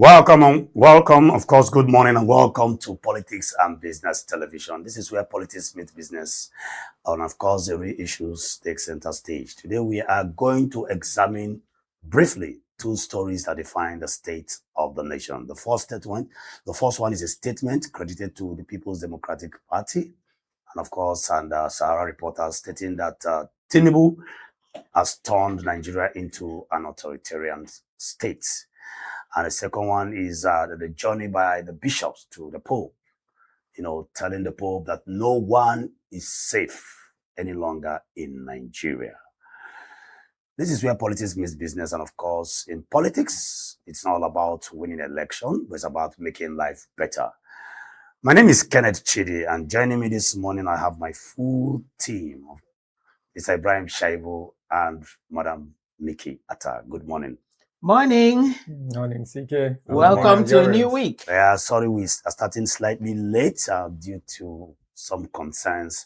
Welcome, of course, good morning and welcome to Politics and Business Television. This is where politics meets business and, of course, the real issues take center stage. Today, we are going to examine briefly two stories that define the state of the nation. The first one is a statement credited to the People's Democratic Party, and of course, Sahara reporters stating that Tinubu has turned Nigeria into an authoritarian state. And the second one is the journey by the bishops to the Pope, telling the Pope that no one is safe any longer in Nigeria. This is where politics meets business. And of course, in politics, it's not all about winning an election, but it's about making life better. My name is Kenneth Chidi, and joining me this morning, I have my full team. It's Ibrahim Shaibu and Madam Nikki Atta. Good morning. Morning. Morning, CK. Welcome to a new week. Sorry, we are starting slightly late due to some concerns,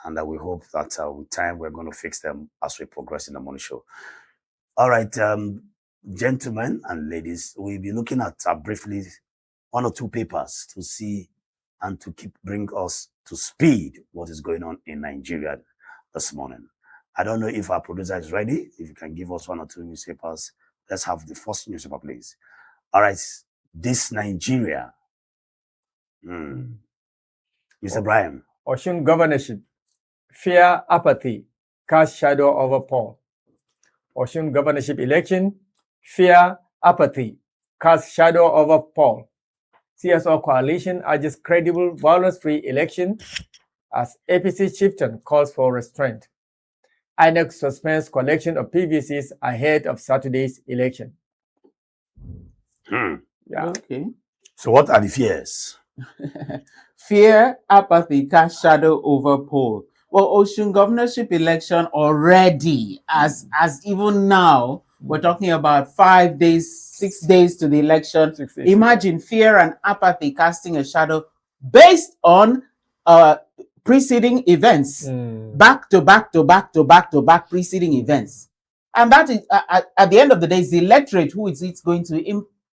and we hope that with time we're going to fix them as we progress in the morning show. All right, gentlemen and ladies, we'll be looking at briefly one or two papers to see and to bring us to speed what is going on in Nigeria this morning. I don't know if our producer is ready. If you can give us one or two newspapers. Let's have the first newspaper, please. All right, this Nigeria. Mr. Brian. Osun governorship. Fear, apathy, cast shadow over Paul. Osun governorship election. Fear, apathy, cast shadow over Paul. CSO coalition urges credible, violence-free election as APC chieftain calls for restraint. INEC suspends collection of PVCs ahead of Saturday's election. Yeah. Okay. So what are the fears? Fear, apathy, cast shadow over poll. Well, Osun governorship election already, as even now, we're talking about 5 days, 6 days to the election. Imagine fear and apathy casting a shadow based on preceding events, back to back preceding events. And that is, at the end of the day, is the electorate who is going to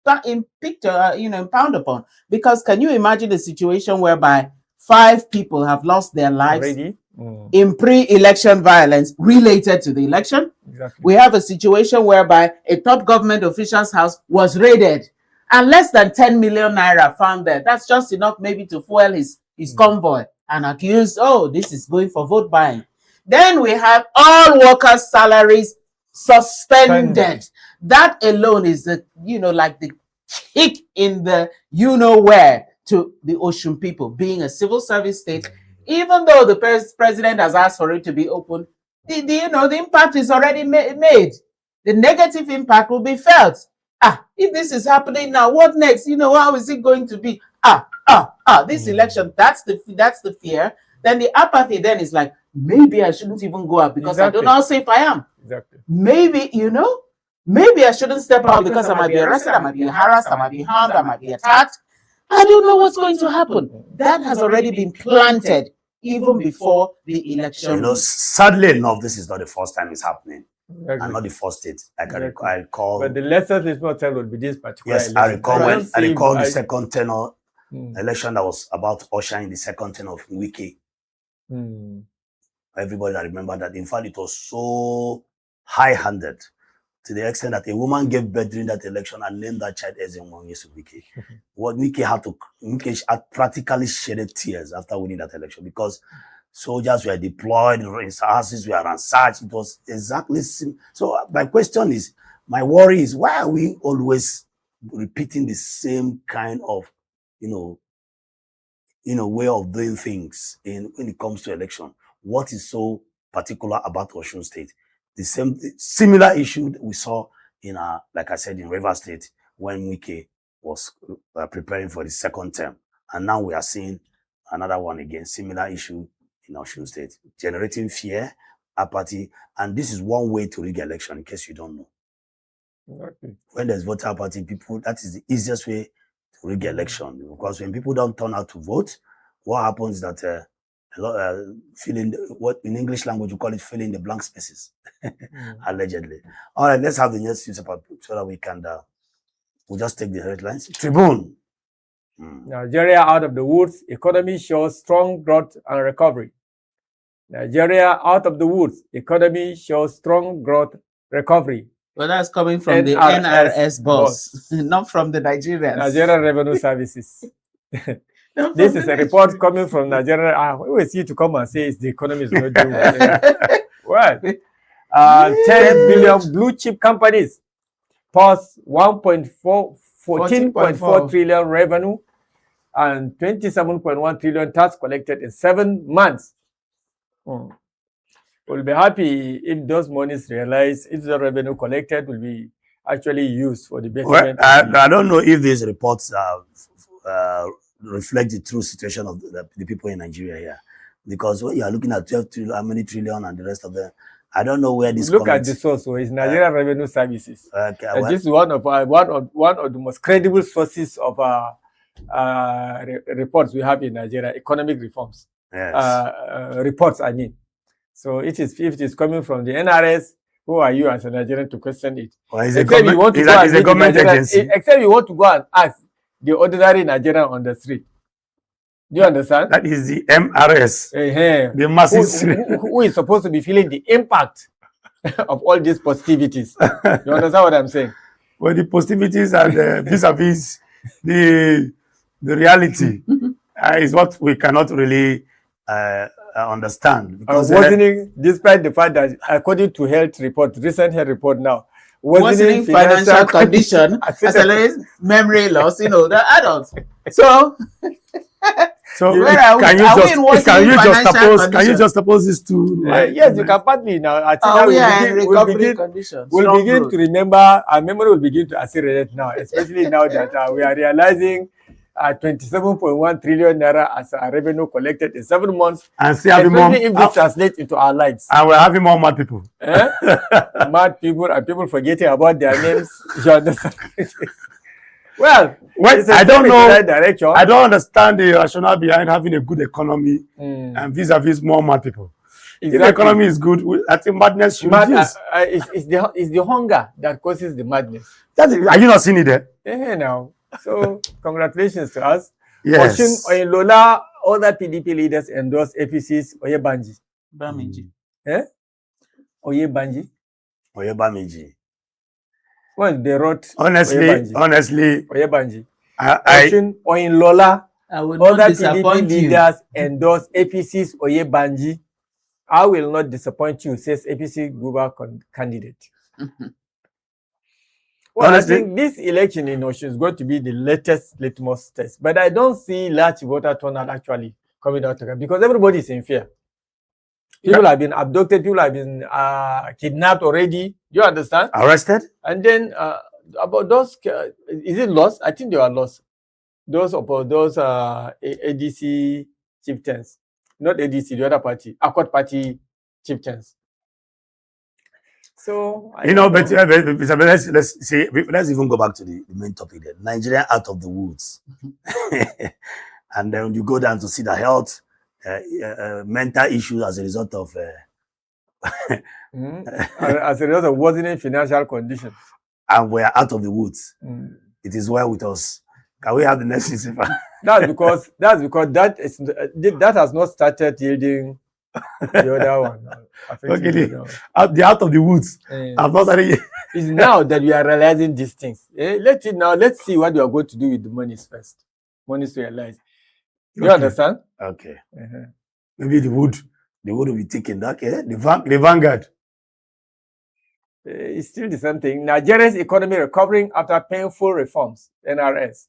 impound upon. Because can you imagine a situation whereby 5 people have lost their lives in pre-election violence related to the election? Exactly. We have a situation whereby a top government official's house was raided and less than 10 million naira found there. That's just enough maybe to fuel his convoy and accuse, this is going for vote buying. Then we have all workers' salaries suspended. That alone is like the kick in the where to the Osun people, being a civil service state. Even though the president has asked for it to be open, the impact is already made. The negative impact will be felt. If this is happening now, what next? How is it going to be? This election, that's the fear. Then the apathy then is like, maybe I shouldn't even go out because I don't know how safe I am. Exactly. Maybe, maybe I shouldn't step out because I might be arrested, I might be harassed, I might be harmed, I might be attacked. I don't know what's going to happen. That has already been planted even before the election. Sadly enough, this is not the first time it's happening. And not the first state. I recall. But the lessons is not would be this particular election. Yes, I recall the second tenor election that was about ushering the second tenor of Wiki. Everybody that remember that. In fact, it was so high-handed to the extent that a woman gave birth during that election and named that child as Wiki. What Wiki had practically shedded tears after winning that election because soldiers were deployed, houses were ransacked. It was exactly same. So my worry is, why are we always repeating the same kind of, way of doing things when it comes to election? What is so particular about Osun State? The similar issue that we saw in, like I said, in Rivers State when Wike was preparing for the second term. And now we are seeing another one again, similar issue in Osun State, generating fear, apathy, and this is one way to rig election, in case you don't know. Okay. When there's voter apathy, that is the easiest way to rig election, because when people don't turn out to vote, what happens is that what in English language we call it filling the blank spaces, allegedly. All right, let's have the next newspaper so that we can We'll just take the headlines. Tribune. Nigeria out of the woods, economy shows strong growth and recovery. Nigeria out of the woods, economy shows strong growth recovery. Well, that's coming from the NRS NRS boss, not from the Nigerians. Nigerian Revenue Services. This is a report coming from Nigeria. We will see to come and say the economy is not doing well. 10 billion blue chip companies post 14.4 trillion revenue and 27.1 trillion tax collected in 7 months. We'll be happy if those monies realize, if the revenue collected will be actually used for the betterment. Well, I don't know if these reports reflect the true situation of the people in Nigeria here. Because when you are looking at 12 trillion, how many trillion and the rest of them, I don't know where this look at the source. So it's Nigerian Revenue Services. Okay, well, this is one of the most credible sources of reports we have in Nigeria, economic reforms. Yes. Reports, I mean. So if it is coming from the NRS, who are you as a Nigerian to question it? Well, it's a government agency. Except you want to go and ask the ordinary Nigerian on the street. Do you understand? That is the MRS, the masses. Who is supposed to be feeling the impact of all these positivities. You understand what I'm saying? Well, the positivities and vis-a-vis the reality is what we cannot really understand. Because worsening, despite the fact that according to recent health report now, worsening financial condition, accelerates memory loss, the adults. So can you just suppose these two? Yes, you can partly now. I think we'll begin to remember, our memory will begin to accelerate now, especially now that we are realizing 27.1 trillion naira as a revenue collected in 7 months, and especially if this translates into our lives. And we're having more mad people. Mad people and people forgetting about their names. You understand? Well, I don't know. I don't understand the rationale behind having a good economy and vis-a-vis more mad people. Exactly. If the economy is good, I think madness should reduce. It's the hunger that causes the madness. Are you not seeing it there? Yeah, now. So, congratulations to us. Yes. Oshun Oyinlola, other PDP leaders endorse APC's Oyebanji. Bamiji. Oyebanji. Oyebanji. Well, they wrote honestly, Oyebanji. Oshun Oyinlola, other PDP leaders endorse APC's Oyebanji. I will not disappoint you, says APC Guba candidate. Well, honestly, I think this election in Oshun is going to be the latest litmus test, but I don't see large voter turnout actually coming out together because everybody is in fear. People have been abducted, people have been kidnapped already. You understand? Arrested? And then about those, is it lost? I think they are lost. Those ADC chieftains, not ADC, the other party, Accord Party chieftains. So but let's even go back to the main topic there. Nigeria out of the woods, and then you go down to see the health, mental issues as a result of as a result of worsening financial conditions. And we're out of the woods. It is well with us. Can we have the next newspaper? That's because that has not started yielding the other one. Okay, the out of the woods. I've not started. It's now that we are realizing these things. Let's see what we are going to do with the monies first. Monies to realize. You understand? Okay. Maybe the wood will be taken. Okay. The vanguard. It's still the same thing. Nigeria's economy recovering after painful reforms. NRS.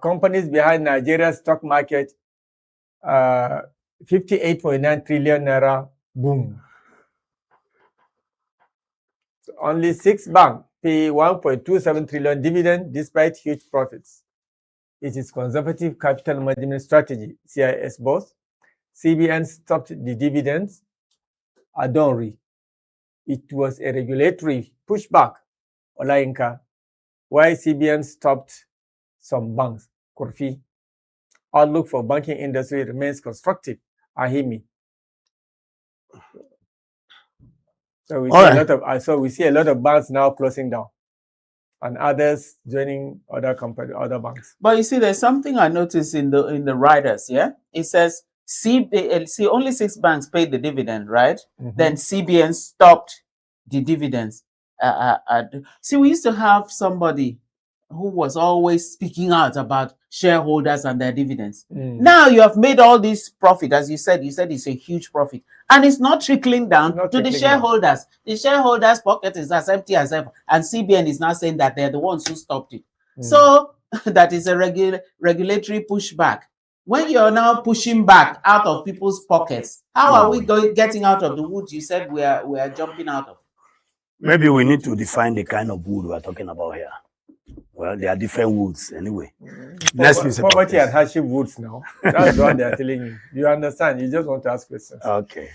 Companies behind Nigeria's stock market. 58.9 trillion naira boom. So only 6 banks pay 1.27 trillion dividend despite huge profits. It is conservative capital management strategy, CIS boss. CBN stopped the dividends. Adonri. It was a regulatory pushback, Olayinka. Why CBN stopped some banks, Kurfi. Outlook for banking industry remains constructive. Ahimi. So we see a lot of banks now closing down. and others joining other company, other banks. But you see, there's something I noticed in the riders. Yeah, it says see only 6 banks paid the dividend, right? Then CBN stopped the dividends. See, we used to have somebody who was always speaking out about shareholders and their dividends. Now you have made all this profit, as you said it's a huge profit, and it's not trickling down to the shareholders. The shareholders' pocket is as empty as ever, and CBN is now saying that they're the ones who stopped it. So that is a regulatory pushback. When you're now pushing back out of people's pockets, how are we getting out of the woods you said we are jumping out of? Maybe we need to define the kind of wood we're talking about here. Well, there are different woods anyway. Poverty and hardship woods now. That's what they are telling you. You understand? You just want to ask questions. Okay.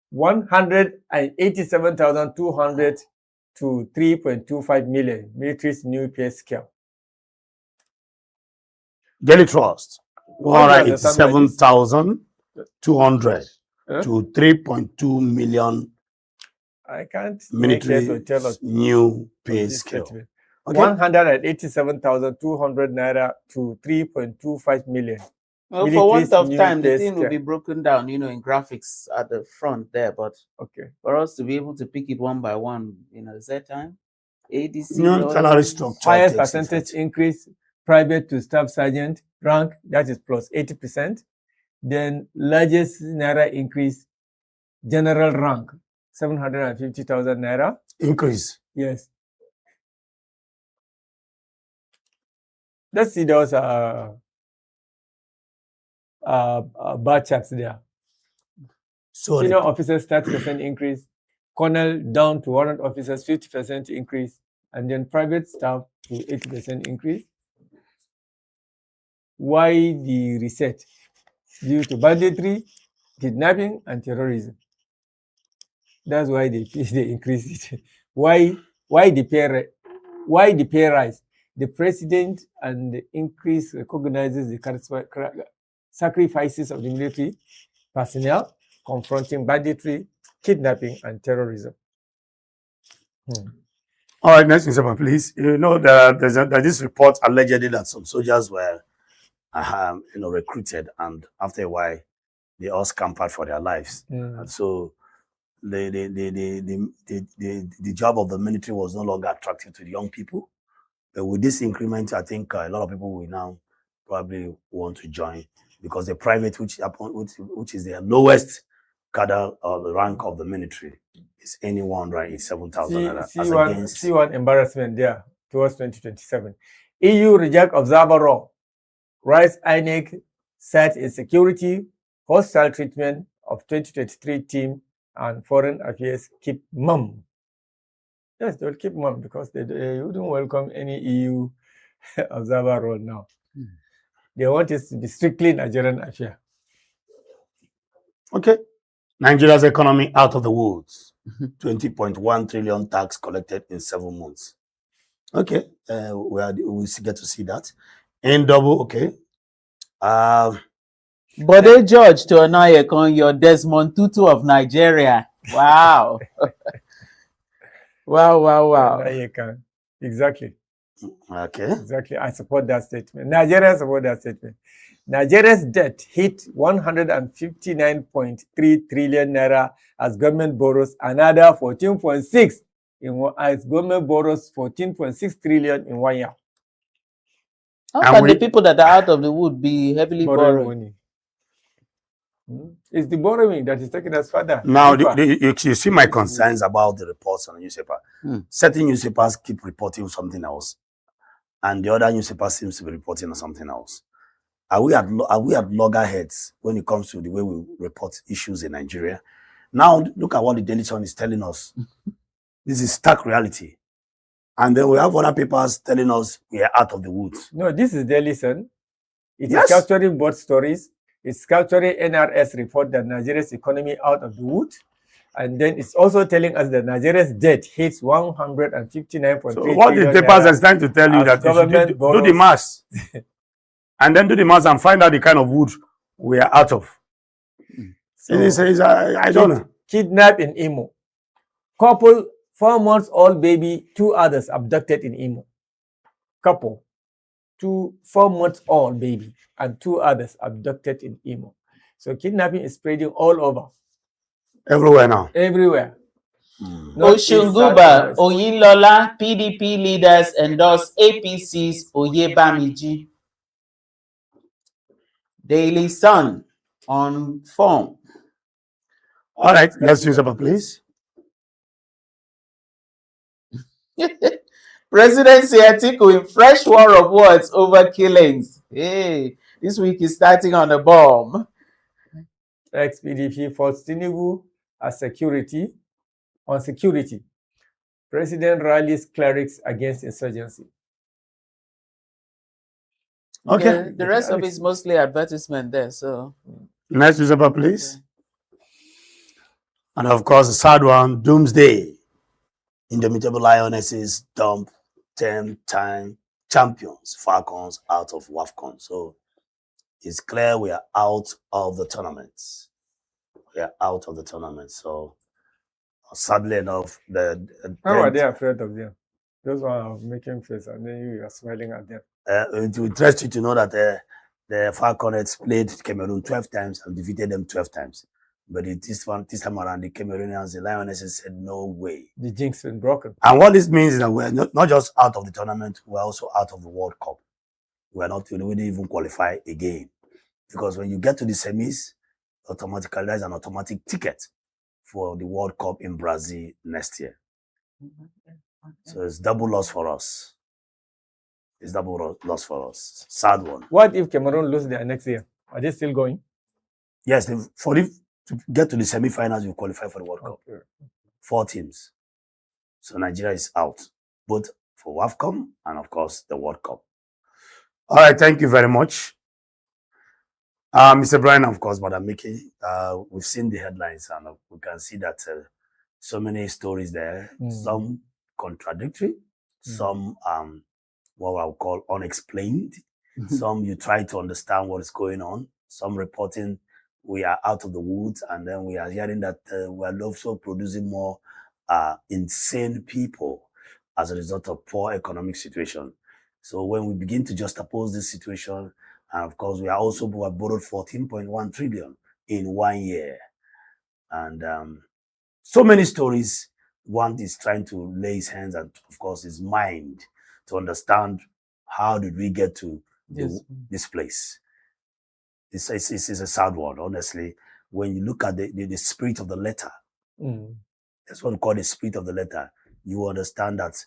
187,200 to 3.25 million, military's new pay scale. Daily Trust, 187,200 to 3.2 million. I can't military new pay scale. Okay. 187,200 naira to 3.25 million. Well, for want of time, the thing will be broken down, in graphics at the front there. But for us to be able to pick it one by one, is there time? ADC, salary structure. Highest percentage increase, private to staff sergeant rank, that is plus 80%. Then largest naira increase, general rank, 750,000 naira. Increase. Yes. Let's see those bar charts there. So senior officers 30% increase, colonel down to warrant officers 50% increase, and then private staff to 80% increase. Why the reset? Due to banditry, kidnapping, and terrorism. That's why they increase it. Why the pay rise? The president and the increase recognizes the sacrifices of the military personnel confronting banditry, kidnapping, and terrorism. All right, next newspaper, please. There's this report allegedly that some soldiers were recruited, and after a while, they all scampered for their lives. And so the job of the military was no longer attractive to the young people. But with this increment, I think a lot of people will now probably want to join, because the private, which is the lowest cadre or the rank of the military, is anyone right? It's 7,000. See one embarrassment there towards 2027. EU reject observer role. Rise INEC set in security, hostile treatment of 2023 team, and foreign affairs keep mum. Yes, they will keep mum because they wouldn't welcome any EU observer role now. They want it to be strictly Nigerian affair. Okay. Nigeria's economy out of the woods. 20.1 trillion tax collected in 7 months. Okay. We get to see that. okay. Bode George to Onayekon, your Desmond Tutu of Nigeria. Wow. Wow. Exactly. Okay. Exactly. I support that statement. Nigeria support that statement. Nigeria's debt hit 159.3 trillion naira as government borrows another 14.6 as government borrows 14.6 trillion in 1 year. How can the people that are out of the wood be heavily borrowing money? It's the borrowing that is taking us further. Now, you see my concerns about the reports on the newspaper. Certain newspapers keep reporting something else, and the other newspaper seems to be reporting on something else. Are we at loggerheads when it comes to the way we report issues in Nigeria? Now, look at what the Daily Sun is telling us. This is stark reality. And then we have other papers telling us we are out of the woods. No, this is Daily Sun. It is capturing both stories. It's capturing NRS report that Nigeria's economy out of the wood. And then it's also telling us that Nigeria's debt hits 159.3 So what the papers are trying to tell you that you should do the maths. And then do the maths and find out the kind of wood we are out of. So I don't know. Kidnapped in Imo. Couple, 4 months old baby, 2 others abducted in Imo. couple, 4-month-old baby, and 2 others abducted in Imo. So kidnapping is spreading all over, Everywhere now. everywhere. Hmm. Oshunguba, Oyinlola, PDP leaders endorse APC's Oyebamiji. Daily Sun on form. All right, next newspaper, please. Presidency Atiku in fresh war of words over killings. Hey, this week is starting on a bomb. Ex-PDP faults Tinubu on security. President rallies clerics against insurgency. Okay. The rest of it is mostly advertisement there. So next newspaper, please. Okay. And of course, the sad one, Doomsday. Indomitable Lionesses dump 10-time champions, Falcons, out of WAFCON. So it's clear we are out of the tournament. We are out of the tournament. So sadly enough, how are they afraid of them? Those are making face and then you are smiling at them. It will interest you to know that the Falcons played Cameroon 12 times and defeated them 12 times. But this time around, the Cameroonians, the Lionesses said, no way. The jinx has been broken. And what this means is that we're not just out of the tournament, we're also out of the World Cup. We didn't even qualify again. Because when you get to the semis, automatically there's an automatic ticket for the World Cup in Brazil next year. So it's double loss for us. It's double loss for us. Sad one. What if Cameroon lose their next year? Are they still going? Yes, to get to the semi-finals, you qualify for the World Cup. Okay. 4 teams. So Nigeria is out, both for WAFCON and, of course, the World Cup. All right, thank you very much. Mr. Brian, of course, Madam Mickey, we've seen the headlines and we can see that so many stories there, some contradictory, some what I would call unexplained, some you try to understand what is going on, some reporting we are out of the woods, and then we are hearing that we are also producing more insane people as a result of poor economic situation. So when we begin to juxtapose this situation, and of course, we have borrowed 14.1 trillion in 1 year. And so many stories, one is trying to lay his hands and, of course, his mind to understand how did we get to this place. This is a sad one, honestly. When you look at the spirit of the letter, that's what we call the spirit of the letter, you understand that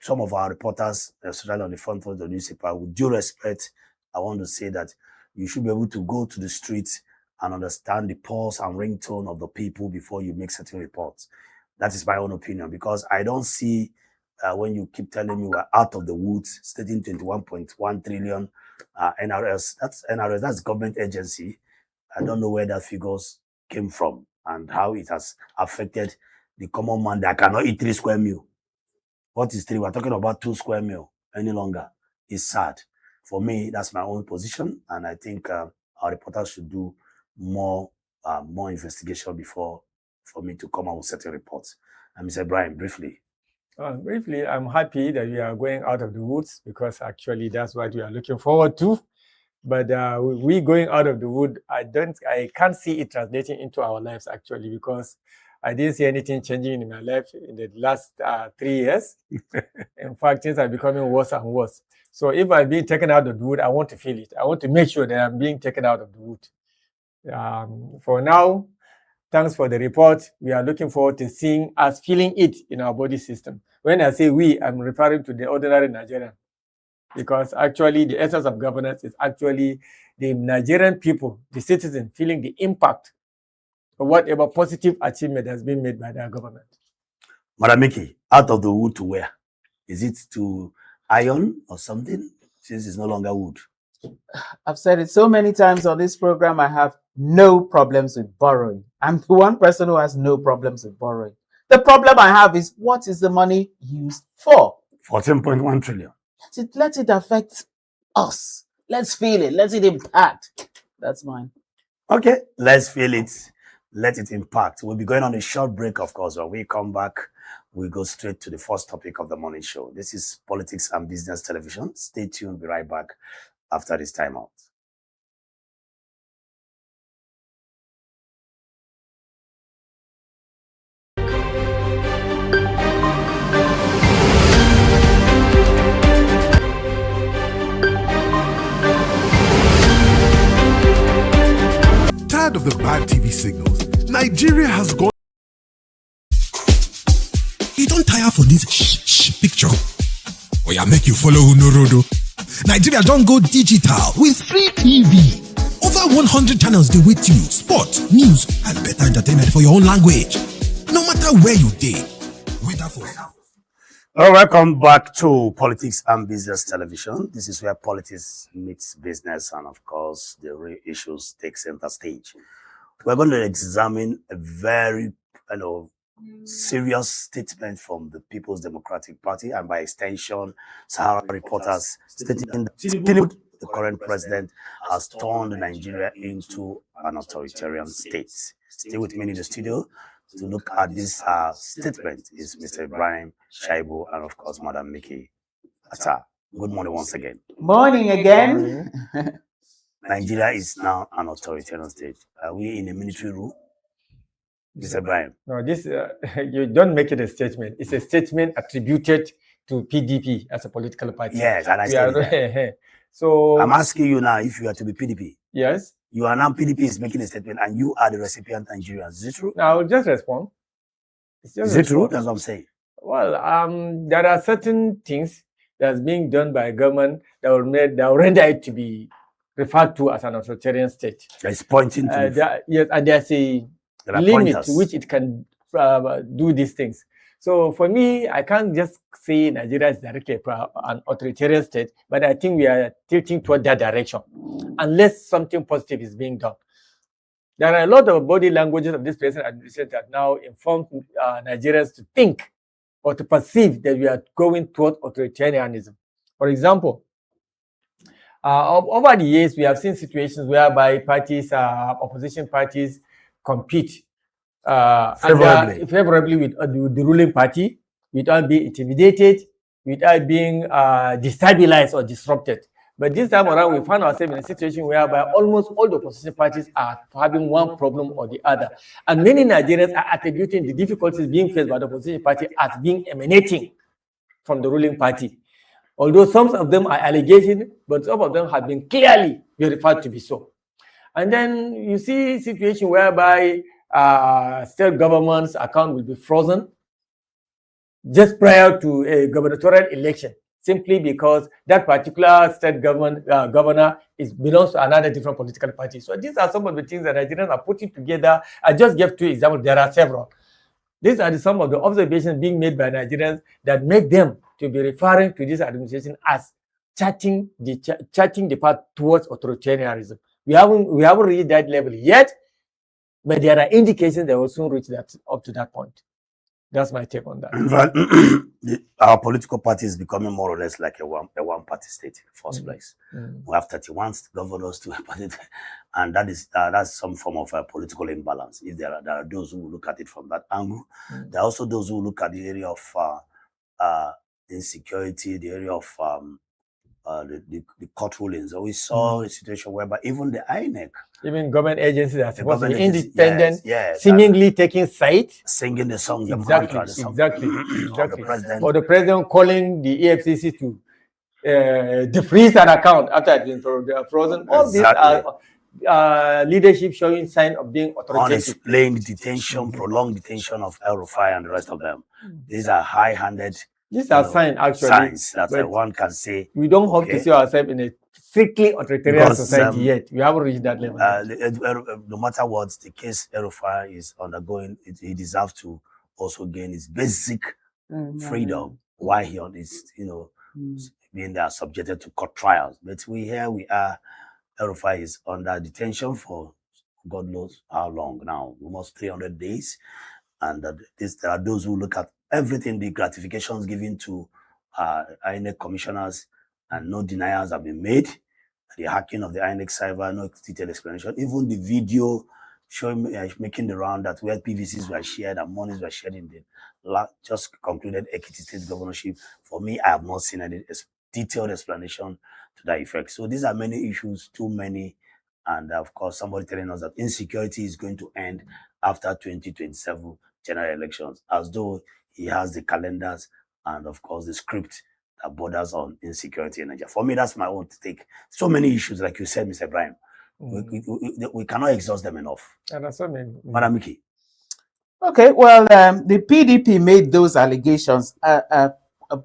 some of our reporters, especially on the front of the newspaper, with due respect, I want to say that you should be able to go to the streets and understand the pulse and ringtone of the people before you make certain reports. That is my own opinion, because I don't see when you keep telling me we're out of the woods, stating 21.1 trillion NRS. That's government agency. I don't know where that figures came from and how it has affected the common man that cannot eat 3 square meal. What is 3? We're talking about 2 square meal any longer. It's sad. For me, that's my own position, and I think our reporters should do more investigation before for me to come out with certain reports. And Mr. Brian, briefly. Briefly, I'm happy that we are going out of the woods, because actually that's what we are looking forward to. But we going out of the wood, I can't see it translating into our lives actually, because I didn't see anything changing in my life in the last 3 years. In fact, things are becoming worse and worse. So if I'm being taken out of the wood, I want to feel it. I want to make sure that I'm being taken out of the wood. For now, thanks for the report. We are looking forward to seeing us feeling it in our body system. When I say we, I'm referring to the ordinary Nigerian. Because actually the essence of governance is actually the Nigerian people, the citizen, feeling the impact of whatever positive achievement has been made by their government. Madam Mickey, out of the wood to where? Is it to iron or something, since it's no longer wood? I've said it so many times on this program, I have no problems with borrowing. I'm the one person who has no problems with borrowing. The problem I have is, what is the money used for? 14.1 trillion. Let it affect us. Let's feel it. Let it impact. That's mine. Okay, let's feel it. Let it impact. We'll be going on a short break, of course. When we come back, we go straight to the first topic of the morning show. This is Politics and Business Television. Stay tuned. Be right back after this timeout. Tired of the bad TV signals? Nigeria has gone. You don't tire for this picture. Oh yeah, make you follow Unorodo. Nigeria don't go digital with free TV. Over 100 channels they with you. Sport, news, and better entertainment for your own language. No matter where you dey. Welcome back to Politics and Business Television. This is where politics meets business, and of course, the real issues take center stage. We're going to examine a very, serious statement from the People's Democratic Party, and by extension, Sahara reporters stating that Tinubu, the current president, has turned Nigeria into an authoritarian state. Stay with me in the studio to look at this statement is Mr. Ibrahim Shaibu and, of course, Madam Mickey Atta. Good morning once again. Morning again. Nigeria is now an authoritarian state. Are we in a military rule? Mr. Ibrahim. No, this you don't make it a statement. It's a statement attributed to PDP as a political party. Yes, and I said that. So I'm asking you now if you are to be PDP. Yes. You are now PDP is making a statement and you are the recipient Nigerians. Is it true? Now, I'll just respond. Is it true? That's what I'm saying. Well, there are certain things that's being done by government that will render it to be referred to as an authoritarian state. It's pointing to yes, and there's a limit to which it can do these things. So for me, I can't just say Nigeria is directly an authoritarian state, but I think we are tilting toward that direction, unless something positive is being done. There are a lot of body languages of this present administration that now inform Nigerians to think or to perceive that we are going toward authoritarianism. For example, over the years, we have seen situations whereby parties, opposition parties, compete favorably with the ruling party without being intimidated, without being destabilized or disrupted. But this time around, we found ourselves in a situation whereby almost all the opposition parties are having one problem or the other. And many Nigerians are attributing the difficulties being faced by the opposition party as being emanating from the ruling party. Although some of them are allegations, but some of them have been clearly verified to be so. And then you see a situation whereby state government's account will be frozen just prior to a gubernatorial election, simply because that particular state governor belongs to another different political party. So these are some of the things that Nigerians are putting together. I just gave 2 examples. There are several. These are some of the observations being made by Nigerians that make them to be referring to this administration as charting the path towards authoritarianism. We haven't reached that level yet, but there are indications that will soon reach that up to that point. That's my take on that. In fact, our political party is becoming more or less like a one-party state in the first place. We have 31 governors to a party, and that's some form of a political imbalance. If there are those who look at it from that angle, there are also those who look at the area of insecurity, the area of the court rulings. So we saw a situation whereby even the INEC, even government agencies are supposed to be independent, seemingly taking sides, singing the song. Exactly. The president. Or the president calling the EFCC to defreeze an account after it has been frozen. All these are leadership showing sign of being authoritative. Unexplained detention, prolonged detention of El Rufai and the rest of them. These are high-handed. These are signs, actually. Signs that one can say. We don't hope to see ourselves in a strictly authoritarian society yet. We haven't reached that level. No matter what the case El Rufai is undergoing, he deserves to also gain his basic freedom while he is, being there subjected to court trials. But we are. El Rufai is under detention for God knows how long now, almost 300 days. And there are those who look at everything, the gratifications given to INEC commissioners, and no denials have been made. The hacking of the INEC server, no detailed explanation. Even the video showing, making the round that where PVCs were shared and monies were shared in the just concluded Ekiti State governorship. For me, I have not seen any detailed explanation to that effect. So these are many issues, too many. And of course, somebody telling us that insecurity is going to end after 2027 general elections, as though he has the calendars and, of course, the script that borders on insecurity in Nigeria. For me, that's my own take. So many issues, like you said, Mr. Ibrahim. We cannot exhaust them enough. And that's what I mean. Madam Miki. Okay, well, the PDP made those allegations,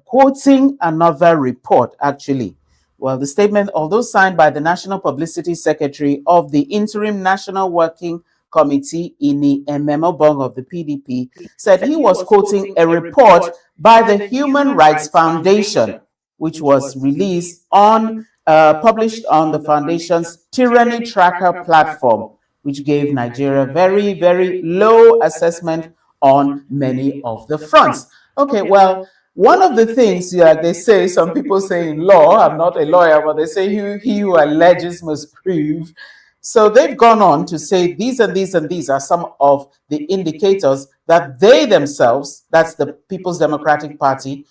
quoting another report, actually. Well, the statement, although signed by the National Publicity Secretary of the Interim National Working Committee, Ini Ememobong of the PDP, said he was quoting a report by the Human Rights Foundation, which was released on, published on the foundation's Tyranny Tracker platform, which gave Nigeria very, very low assessment on many of the fronts. Okay, well, one of the things they say, some people say in law, I'm not a lawyer, but they say he who alleges must prove. So they've gone on to say these and these and these are some of the indicators that they themselves, that's the People's Democratic Party,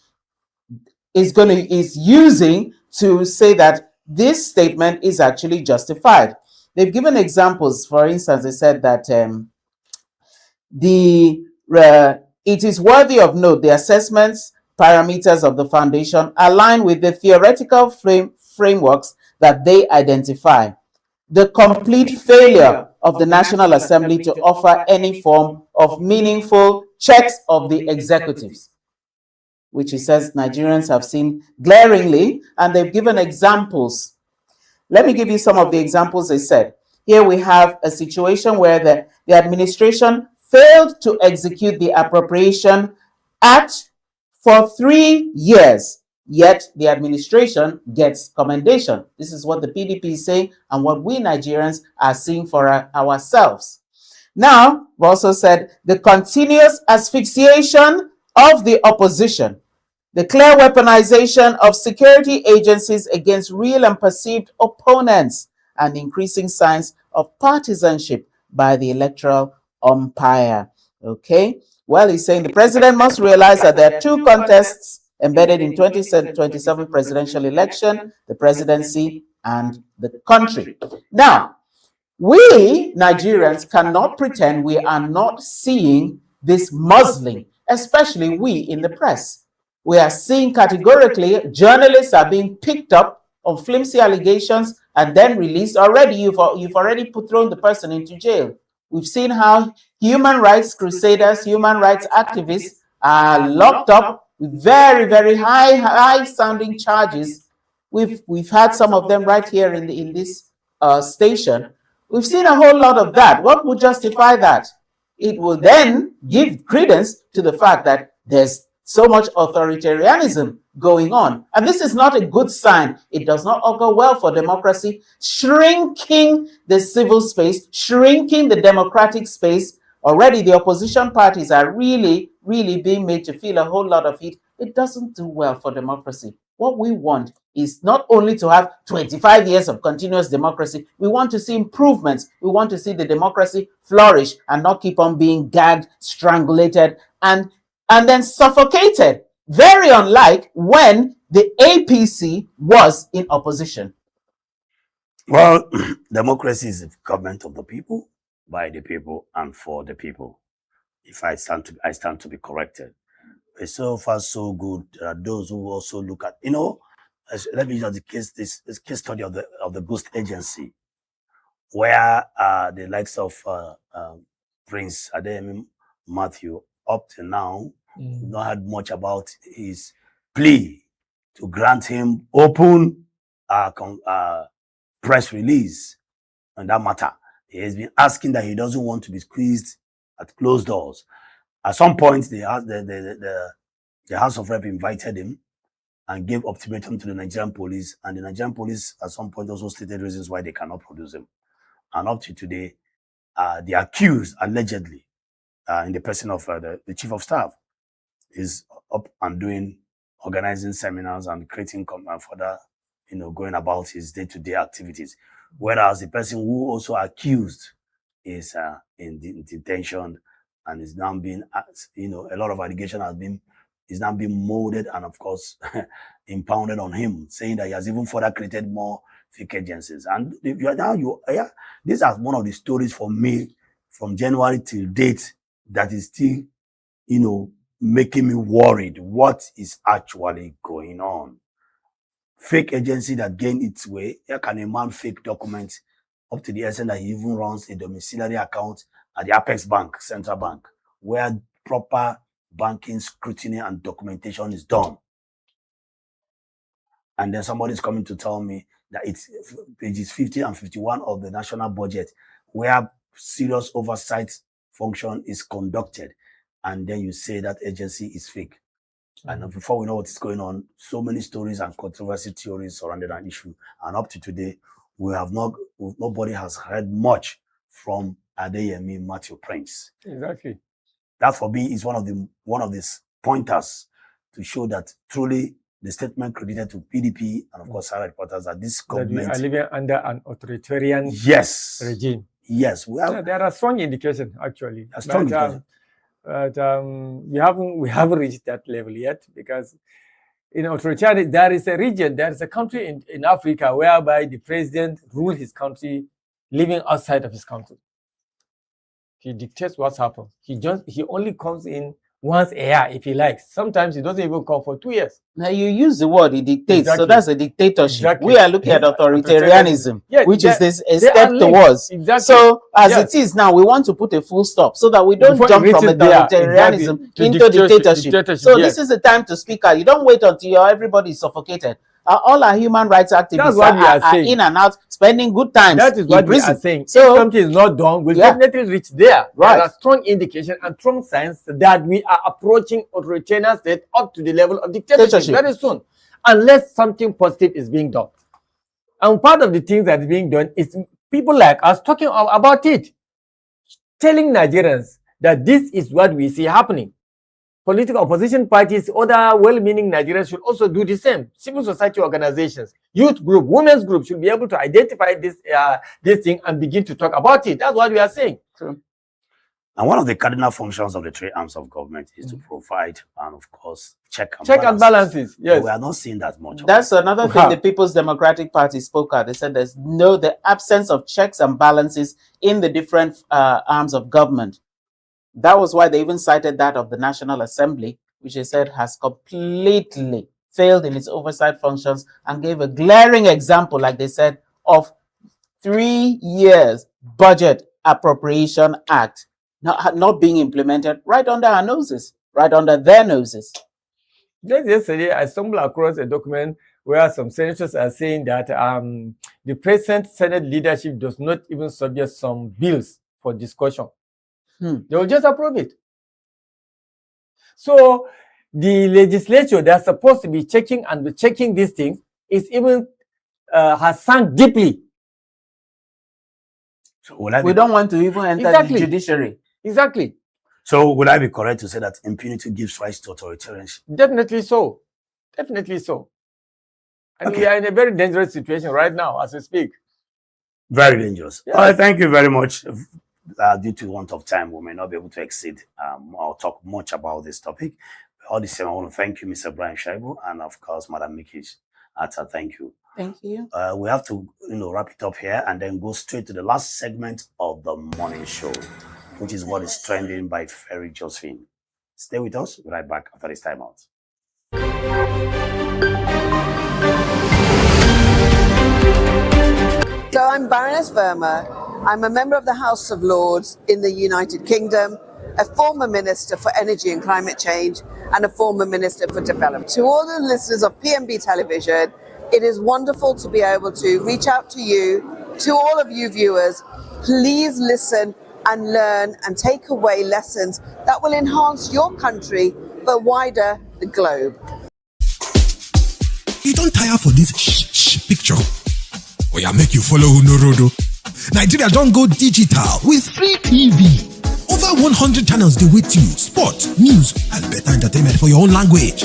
is using to say that this statement is actually justified. They've given examples. For instance, they said that it is worthy of note the assessments parameters of the foundation align with the theoretical frameworks that they identify. The complete failure of the National Assembly to offer any form of meaningful checks of the executives, which he says Nigerians have seen glaringly, and they've given examples. Let me give you some of the examples they said. Here we have a situation where the administration failed to execute the Appropriation Act for 3 years, yet the administration gets commendation. This is what the PDP is saying and what we Nigerians are seeing for ourselves. Now, we also said the continuous asphyxiation of the opposition, the clear weaponization of security agencies against real and perceived opponents, and increasing signs of partisanship by the electoral umpire. Okay, well, he's saying the president must realize that there are two contests embedded in 2027 presidential election, the presidency and the country. Now, we Nigerians cannot pretend we are not seeing this muzzling, especially we in the press. We are seeing categorically journalists are being picked up on flimsy allegations and then released. Already, you've already thrown the person into jail. We've seen how human rights crusaders, human rights activists are locked up with very, very high-sounding charges. We've had some of them right here in this station. We've seen a whole lot of that. What would justify that? It will then give credence to the fact that there's so much authoritarianism going on. And this is not a good sign. It does not augur well for democracy, shrinking the civil space, shrinking the democratic space. Already the opposition parties are really, really being made to feel a whole lot of it. It doesn't do well for democracy. What we want is not only to have 25 years of continuous democracy, we want to see improvements. We want to see the democracy flourish and not keep on being gagged, strangulated, and then suffocated. Very unlike when the APC was in opposition. Well, democracy is the government of the people, by the people, and for the people. If I stand to be corrected. But so far, so good. There are those who also look at, let me use this case study of the Ghost Agency, where the likes of Prince Adeyemi Matthew up to now not had much about his plea to grant him open press release on that matter. He has been asking that he doesn't want to be squeezed at closed doors. At some point, the House of Rep invited him and gave ultimatum to the Nigerian police, and the Nigerian police at some point also stated reasons why they cannot produce him. And up to today, the accused, allegedly, in the person of the chief of staff, is up and organizing seminars and creating further, going about his day-to-day activities. Whereas the person who also accused is in detention and is now being, a lot of allegation is now being molded and, of course, impounded on him, saying that he has even further created more fake agencies. And this is one of the stories for me from January till date that is still, making me worried. What is actually going on? Fake agency that gain its way. How can a man fake documents up to the extent that he even runs a domiciliary account at the Apex Bank, Central Bank, where proper banking scrutiny and documentation is done? And then somebody's coming to tell me that it's pages 50 and 51 of the national budget where serious oversight function is conducted. And then you say that agency is fake. And before we know what is going on, so many stories and controversy theories surrounding an issue. And up to today, nobody has heard much from Adeyemi Matthew Prince. Exactly. That for me is one of these pointers to show that truly the statement credited to PDP and of course Sarah reporters that this government that we are living under an authoritarian regime. Yes, there are strong indications actually. Strong indications. But we haven't reached that level yet, because in authoritarian there is a country in Africa whereby the president rules his country living outside of his country. He dictates what's happened. He only comes in once a year if he likes. Sometimes he doesn't even come for 2 years. Now you use the word, he dictates. Exactly. So that's a dictatorship. Exactly. We are looking at authoritarianism, which is a step linked. towards. Exactly. So as it is now, we want to put a full stop so that we don't jump from authoritarianism into dictatorship. So this is the time to speak out. You don't wait until everybody is suffocated. All our human rights activists are in and out, spending good times. That is what we are saying. So if something is not done, we'll definitely reach there. Right. There are strong indication and strong signs that we are approaching authoritarian state up to the level of dictatorship very soon, unless something positive is being done. And part of the things that is being done is people like us talking about it, telling Nigerians that this is what we see happening. Political opposition parties, other well-meaning Nigerians should also do the same. Civil society organizations, youth group, women's group should be able to identify this thing and begin to talk about it. That's what we are saying. True. And one of the cardinal functions of the three arms of government is to provide and, of course, check and balances. Yes, we are not seeing that much. That's another thing the People's Democratic Party spoke out. They said there's the absence of checks and balances in the different arms of government. That was why they even cited that of the National Assembly, which they said has completely failed in its oversight functions, and gave a glaring example, like they said, of 3 years budget appropriation act not being implemented right under our noses, right under their noses. Just yesterday, I stumbled across a document where some senators are saying that the present Senate leadership does not even suggest some bills for discussion. They will just approve it. So the legislature that's supposed to be checking these things is even has sunk deeply. So we don't want to even enter the judiciary. Exactly. So would I be correct to say that impunity gives rise to authoritarianism? Definitely so. Definitely so. And we are in a very dangerous situation right now as we speak. Very dangerous. Yes. All right, thank you very much. Due to want of time, we may not be able to exceed or talk much about this topic. All the same, I want to thank you, Mr. Brian Shaibu, and of course, Madam Mikish Atta. Thank you. Thank you. We have to, wrap it up here and then go straight to the last segment of the morning show, which is what is trending by Ferry Josephine. Stay with us. We'll be right back after this time out. So I'm Baroness Verma. I'm a member of the House of Lords in the United Kingdom, a former Minister for Energy and Climate Change, and a former Minister for Development. To all the listeners of PMB Television, it is wonderful to be able to reach out to you, to all of you viewers. Please listen and learn and take away lessons that will enhance your country, but wider the globe. You don't tire for this picture? Oh yeah, make you follow Unorodo. Nigeria don't go digital with free TV. Over 100 channels they with you. Sport, news, and better entertainment for your own language.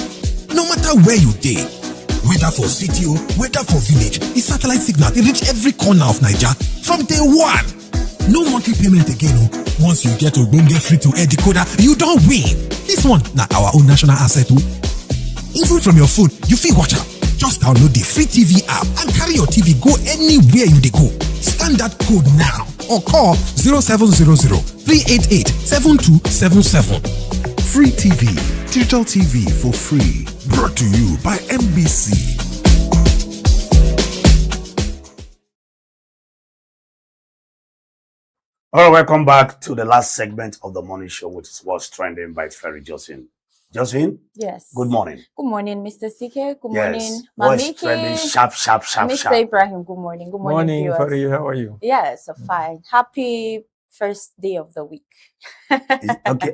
No matter where you dey, whether for city or whether for village, the satellite signal they reach every corner of Nigeria from day one. No monthly payment again. Oh. Once you get Ogbonge free to air decoder, you don't win. This one, now our own national asset. Oh. Even from your phone, you feel watch out. Just download the free TV app and carry your TV go anywhere you dey go. Scan that code now or call 0700 388 7277. Free TV, digital TV for free. Brought to you by MBC. All right, welcome back to the last segment of the morning show, which is What's Trending by Ferry Josephine. Josephine? Yes. Good morning. Good morning, Mr. CK. Good Yes. morning, What's trending? Mamiki. Sharp, sharp, sharp, Mr. sharp. Ibrahim, good morning. Good morning, viewers. Ferry, how are you? Yes, fine. Happy first day of the week. Okay.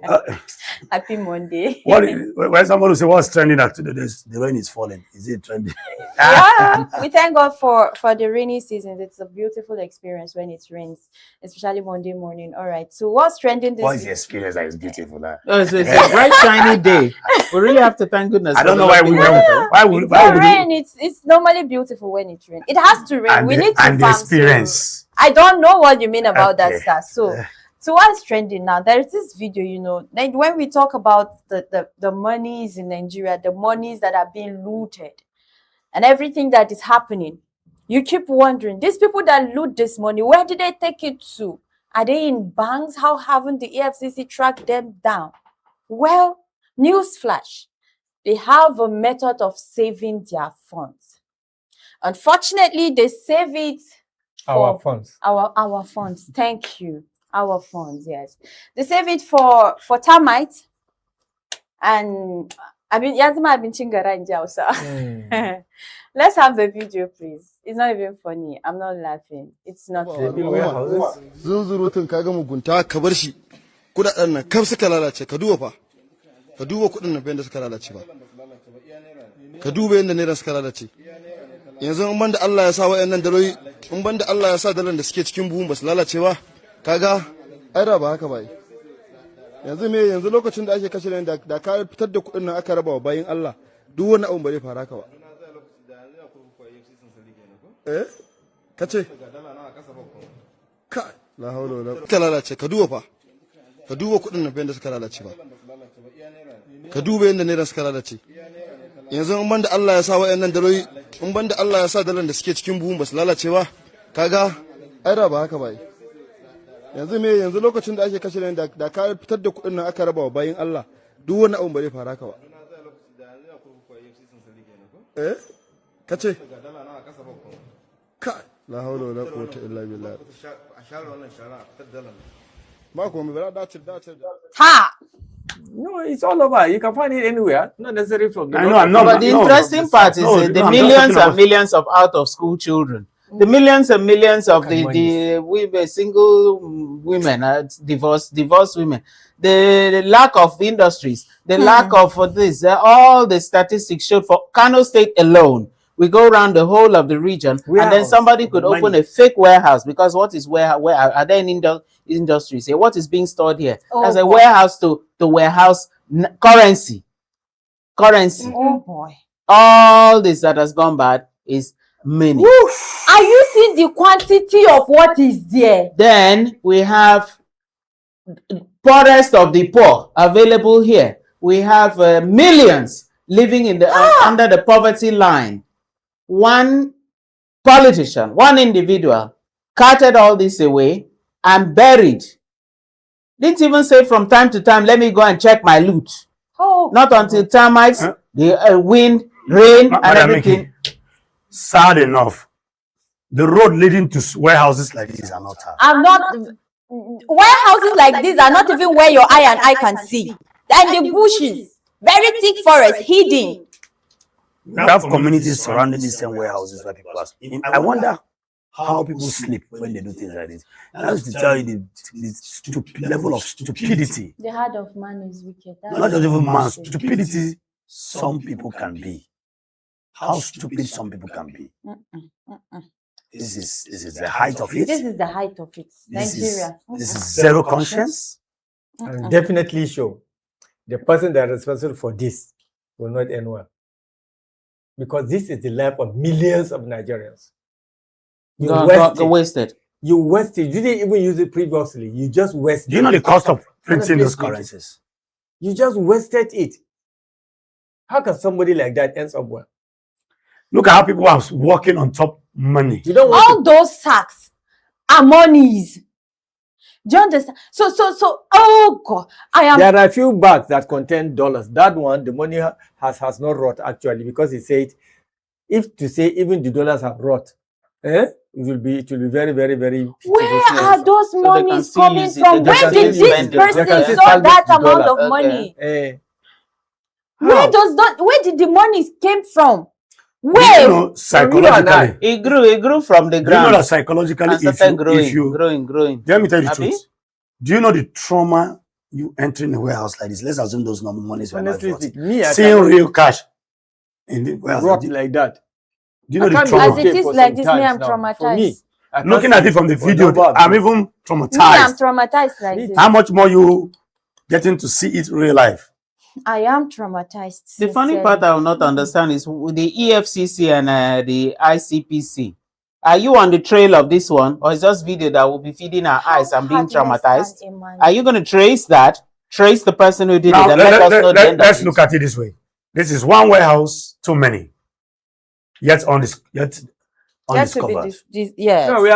Happy Monday. When someone will say, what's trending at today? The rain is falling. Is it trending? Yeah, we thank God for the rainy season. It's a beautiful experience when it rains, especially Monday morning. All right. So what's trending this What is week? the experience that is beautiful? Oh, it's a bright, shiny day. We really have to thank goodness. I don't for know the why lovely we weather. why would For rain, it's normally beautiful when it rains. It has to rain. and We the, need to and the farm. So experience. I don't know what you mean about Okay. that, sir. So what's trending now? There's this video, like when we talk about the monies in Nigeria, the monies that are being looted and everything that is happening, you keep wondering, these people that loot this money, where did they take it to? Are they in banks? How haven't the EFCC tracked them down? Well, newsflash, they have a method of saving their funds. Unfortunately, they save it Our for funds. our funds. Thank you. Our funds, yes. They save it for termites. And I've been chingara in Jausa. Let's have the video, please. It's not even funny. I'm not laughing. It's not funny. Zunzurutun kaga mugunta ka bar shi kudaden nan kaf suka lalace ka duba fa ka duba kudin nan bayan da suka lalace ba ka duba yanda ne suka lalace yanzu in banda Allah ya sa wayannan daloli in banda Allah ya sa dalan da suke cikin buhun ba su lalace ba kaga ai da ba haka ba yanzu lokacin da ake kashe nan da ka fitar da kudin nan aka raba wa bayin Allah duk wani abu bare fara ka ba kace ka la hawla wala ka lalace ka duba fa ka duba kudin nan bayan da suka lalace ba ka duba yanda ne suka lalace yanzu in banda Allah ya sa wayannan daloli in banda Allah ya sa dalan da suke cikin buhun ba su lalace ba kaga ai da ba haka ba yanzu lokacin da ake kashe nan da ka fitar da kudin nan aka raba wa bayin Allah duk wani abu bare fara ka ba kace ka la hawla wala quwwata illa billah ba ko me bara dace Ha! No, it's all over. You can find it anywhere. Not necessarily from the I know, I'm not. But the interesting part is the millions and millions of out-of-school children. The millions and millions of the women, single women, divorced women, the lack of industries, the lack of this, all the statistics showed for Kano State alone. We go around the whole of the region, and then somebody could open a fake warehouse, because what is warehouse? Where are there industries here? What is being stored here? As a warehouse to warehouse currency. Oh boy. All this that has gone bad is money. Are you seeing the quantity of what is there? Then we have poorest of the poor available here. We have millions living in the under the poverty line. One politician, one individual carted all this away and buried. Didn't even say from time to time, let me go and check my loot. Oh, Not until termites, the wind, rain, and everything. Sad enough, the road leading to warehouses like this are not hard. I'm not. Warehouses like these are not even where your eye and I can see. And the bushes, very thick forest, hidden. We have communities surrounding these same warehouses where people are. I wonder how people sleep when they do things like this. And I have to tell you the level of stupidity. The heart of man is wicked. Not just even man, stupidity some people can be. How stupid some people can be. This is the height of it. This is the height of it. Nigeria. This is zero conscience. I'm definitely sure the person that is responsible for this will not end well. Because this is the life of millions of Nigerians. You Got wasted. You wasted. You didn't even use it previously. You just wasted. Do you know the cost of printing Honestly those speaking. currencies? You just wasted it. How can somebody like that end up well? Look at how people are working on top money. You don't want All those sacks are monies. Do you understand? So, oh God, I am. There are a few bags that contain dollars. That one, the money has not rot actually, because he said, if to say even the dollars have rot, it will be very, very, very. Where are those they can monies still coming use it. from? They Where can did still this spend it. person They can still saw salvage that the amount of dollar. money? How? Where did the money came from? Do Where? you know psychologically? It grew from the Do you know ground that psychologically, and started if you growing. let me tell you the Abi? truth. Do you know the trauma you entering a warehouse like this? Let's assume those normal monies were not Honestly rotting. speaking, me, I Seeing cannot real cash in the warehouse. rot Do like that. you know I the can't trauma? As it okay is for like some this, me, times I'm now. For me, traumatized. I can't Looking at see it from the for video, number of I'm people. even Me, I'm traumatized. traumatized like Me this. How much more you getting to see it real life? I am traumatized. The funny sincerely. part I will not understand is with the EFCC and the ICPC. Are you on the trail of this one, or is just video that will be feeding our eyes and being Heartless traumatized? can imagine. Are you going to trace that? Trace the person who did Now, it and let us know the end of let's it? look at it this way. This is one warehouse too many. Yet Yes, to be undiscovered. yes. No, we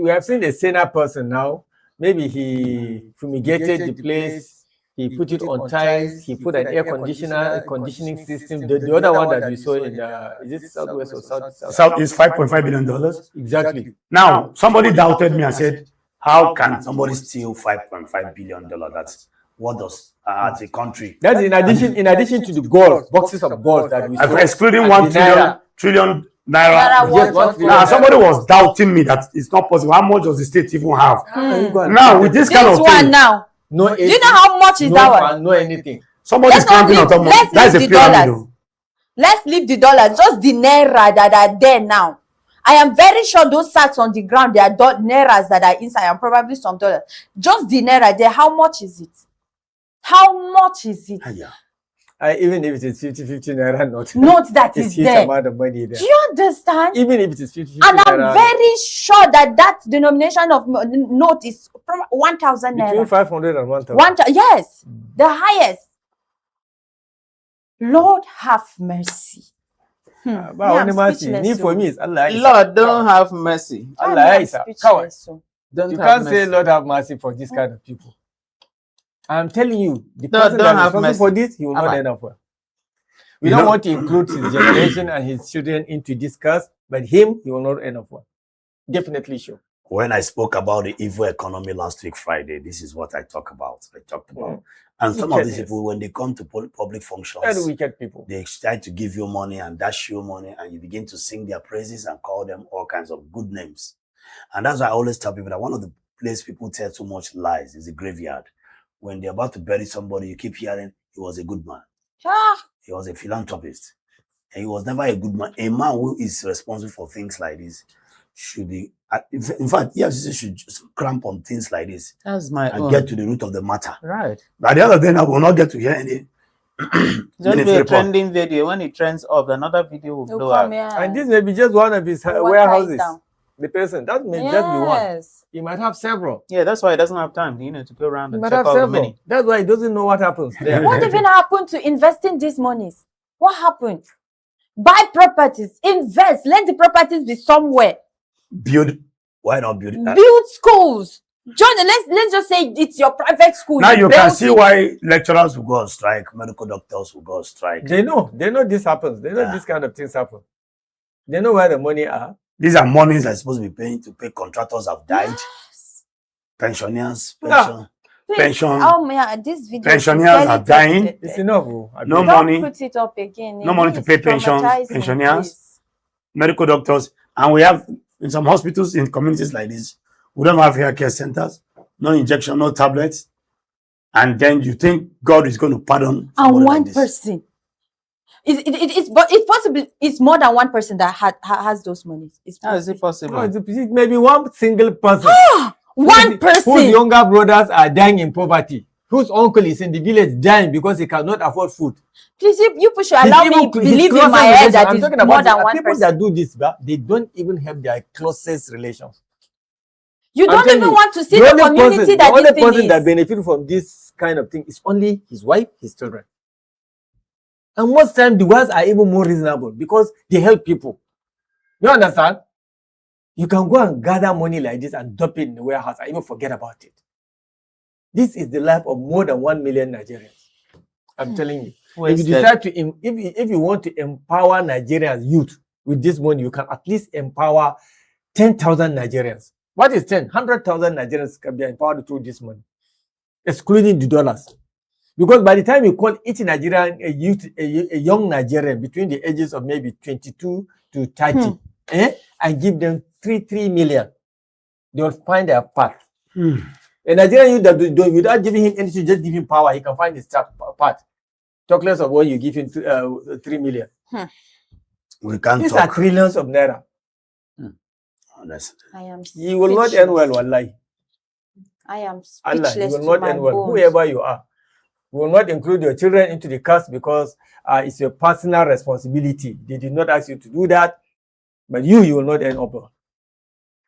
have seen a senior person now. Maybe he fumigated the place, he put it on tiles, he put an air conditioner, a conditioning system. The other one that we saw in is it Southwest or South? South is $5.5 billion. Exactly. Now, somebody doubted me and said, how can somebody steal $5.5 billion? That's what does as a country? That's in addition to the gold, boxes of gold that we saw. Excluding and 1 the naira. trillion Naira naira. was Yes, 1 trillion Now, naira. somebody was doubting me that it's not possible. How much does the state even have? How can you go and Now, take with them? this kind This of one thing, now. No Do you AC, know how much is no that one? fan, no anything. somebody's Let's not clamping on leave- top of let's that is a leave the pyramid. dollars. Though. Let's leave the dollars, just the naira that are there now. I am very sure those sacks on the ground, they are nairas that are inside, and probably some dollars. Just the naira there, how much is it? How much is it? Yeah. Even if it is 50 naira note, Note that it's is huge there. amount of money there. Do you understand? Even if it is 50 And I'm naira, very sure that that denomination of note is 1,000 between naira. 500 and 1,000. Yes, the highest. Lord have mercy. But Me, I'm only mercy. speechless, Need for so. me is Allah. is a Lord, don't coward. have mercy. Allah is a coward. Speechless, so. Don't You have can't mercy. say Lord have mercy for this kind of people. I'm telling you, the Lord, person don't that is have responsible for mercy. this, he will not Abba. end up well. We You don't know- want to include his generation and his children into this curse, but him, he will not end up well. Definitely sure. When I spoke about the evil economy last week, Friday, this is what I talked about. And some of these Wickedness. people, when they come to public Very functions, wicked people. they try to give you money and dash you money, and you begin to sing their praises and call them all kinds of good names. And that's why I always tell people that one of the places people tell too much lies is the graveyard. When they're about to bury somebody, you keep hearing he was a good man, Ah, he was a philanthropist, and he was never a good man. A man who is responsible for things like this should be, in fact, yes, should just clamp on things like this That's my and own. get to the root of the matter. Right. By the other day, I will not get to hear any. Just Ministry be a report. trending video. When it trends off, another video will they'll blow come out. here. And this may be just one of his water it warehouses. down. The person, that may just be one. Yes. He might have several. Yeah, that's why he doesn't have time, to go around He and might check have all the several. money. That's why he doesn't know what happens there. What even happened to investing these monies? What happened? Buy properties, invest, let the properties be somewhere. Build. Why not build it? Build schools. John, let's just say it's your private school. Now you can built see it. why lecturers will go on strike, medical doctors will go on strike. They know this happens. They know Yeah. this kind of things happen. They know where the money are. These are monies that are supposed to be paying to pay contractors have died, pensioners, Yeah. Please, pension. oh man, this video Pensioners sincerely are dying. tested. It's enough. Oh. I No beg. Don't money, put it up again. no money to It's pay pensions, traumatizing, pensioners. please. medical doctors, and we have in some hospitals in communities like this, we don't have healthcare centers, no injection, no tablets, and then you think God is going to pardon And somebody one like this. person. But it's possible it's more than one person that has those monies. It's How is it possible? No, it's maybe one single person. one person. Whose younger brothers are dying in poverty. Whose uncle is in the village dying because he cannot afford food. Please, you should His allow even- me his believe in closest my head relations, that I'm it's talking more about than the one people person. that do this, but they don't even have their closest relations. You I'm don't telling even you, want to see the community that the only this thing person that is. benefit from this kind of thing is only his wife, his children. And most times the ones are even more reasonable because they help people. You understand? You can go and gather money like this and dump it in the warehouse and even forget about it. This is the life of more than 1 million Nigerians. I'm telling you. If you decide to, if you want to empower Nigerians youth with this money, you can at least empower 10,000 Nigerians. What is 10? 100,000 Nigerians can be empowered through this money, excluding the dollars. Because by the time you call each Nigerian a youth, a young Nigerian between the ages of maybe 22 to 30, and give them 3 million, they will find their path. A Nigerian youth that without giving him anything, just give him power, he can find his path. Talk less of when you give him 3 million. We can't These talk. are trillions of naira. Honestly. I am You will not end well, wallahi. I am Allah, speechless you will to not my end well. bones. Whoever you are. We will not include your children into the cast because it's your personal responsibility. They did not ask you to do that, but you will not end up well.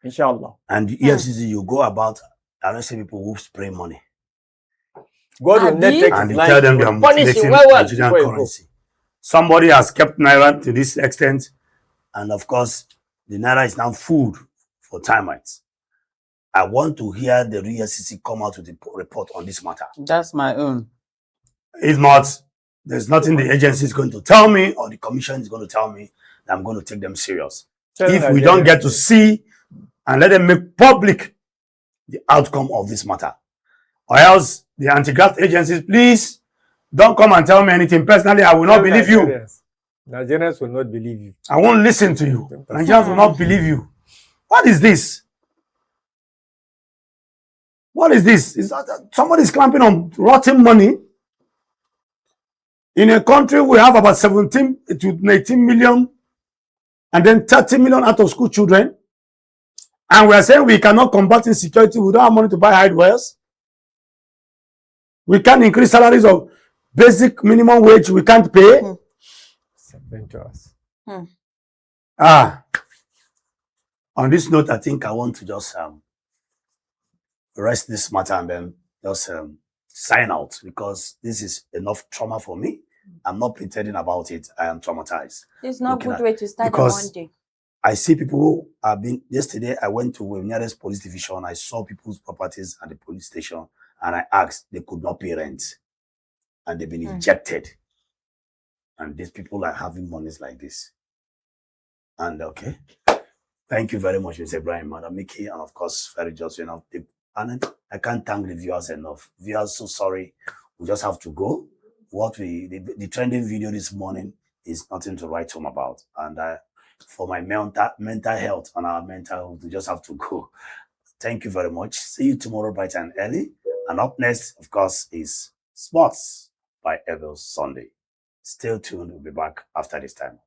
Inshallah. And yes, you go about arresting people who spray money. God will not take and his they tell them they are life. Punish manipulating him well Nigerian before you go. currency. Somebody has kept Naira to this extent, and of course, the Naira is now food for termites. I want to hear the EFCC come out with a report on this matter. That's my own. If not, there's nothing the agency is going to tell me or the commission is going to tell me that I'm going to take them serious. If we don't get to see and let them make public the outcome of this matter, or else the anti-graft agencies, please don't come and tell me anything. Personally, I will not believe you. Nigerians will not believe you. I won't listen to you. Nigerians will not believe you. What is this? What is this? Is that somebody's clamping on rotten money? In a country, we have about 17 to 18 million and then 30 million out of school children. And we are saying we cannot combat insecurity. We don't have money to buy hardwares. We can't increase salaries of basic minimum wage. We can't pay. On this note, I think I want to just rest this matter and then just sign out, because this is enough trauma for me. I'm not pretending about it. I am traumatized. It's not a good way to start a Monday. I see people who have been, yesterday I went to the nearest police division. I saw people's properties at the police station and I asked, they could not pay rent and they've been ejected. And these people are having monies like this. And okay. Thank you very much, Mr. Brian, Madam Mickey, and of course, very just enough. And I can't thank the viewers enough. Viewers, so sorry. We just have to go. The trending video this morning is nothing to write home about. And for my mental health and our mental health, we just have to go. Thank you very much. See you tomorrow bright and early. And up next, of course, is Sports by Abel Sunday. Stay tuned. We'll be back after this time.